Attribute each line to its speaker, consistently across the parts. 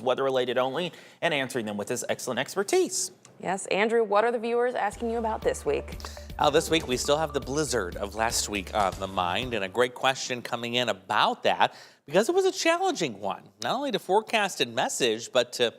Speaker 1: weather-related only, and answering them with his excellent expertise.
Speaker 2: Yes, Andrew, what are the viewers asking you about this week?
Speaker 3: This week we still have the blizzard of last week on the mind, and a great question coming in about that because it was a challenging one, not only to forecast and message, but to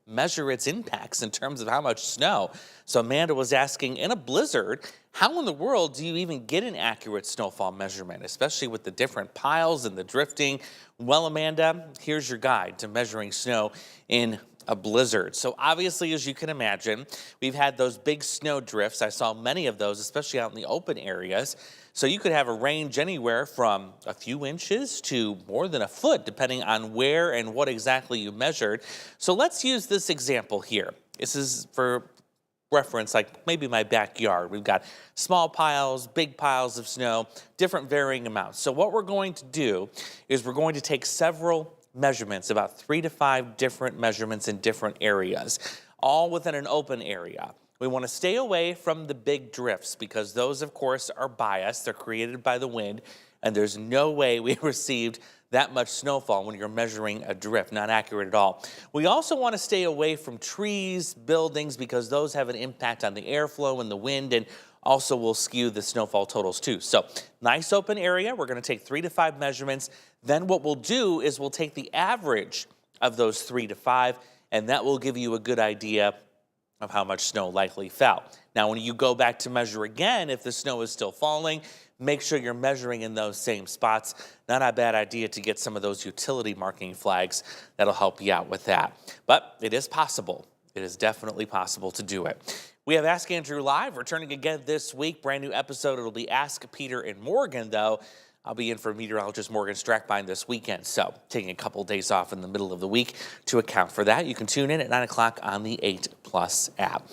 Speaker 3: measure its impacts in terms of how much snow. So Amanda was asking, in a blizzard, how in the world do you even get an accurate snowfall measurement, especially with the different piles and the drifting? Well, Amanda, here's your guide to measuring snow in a blizzard. So obviously, as you can imagine, we've had those big snow drifts. I saw many of those, especially out in the open areas. So you could have a range anywhere from a few inches to more than a foot, depending on where and what exactly you measured. So let's use this example here. This is for reference, like maybe my backyard. We've got small piles, big piles of snow, different varying amounts. So what we're going to do is we're going to take several measurements, about 3 to 5 different measurements in different areas, all within an open area. We want to stay away from the big drifts because those, of course, are biased. They're created by the wind, and there's no way we received that much snowfall when you're measuring a drift, not accurate at all. We also want to stay away from trees, buildings, because those have an impact on the airflow and the wind, and also will skew the snowfall totals too. So nice open area. We're going to take 3 to 5 measurements. Then what we'll do is we'll take the average of those 3 to 5, and that will give you a good idea of how much snow likely fell. Now, when you go back to measure again, if the snow is still falling, make sure you're measuring in those same spots. Not a bad idea to get some of those utility marking flags. That'll help you out with that. But it is possible. It is definitely possible to do it. We have Ask Andrew Live returning again this week. Brand new episode. It'll be Ask Peter and Morgan, though. I'll be in for meteorologist Morgan Strackbein this weekend, so taking a couple days off in the middle of the week to account for that. You can tune in at 9 o'clock on the 8 Plus app.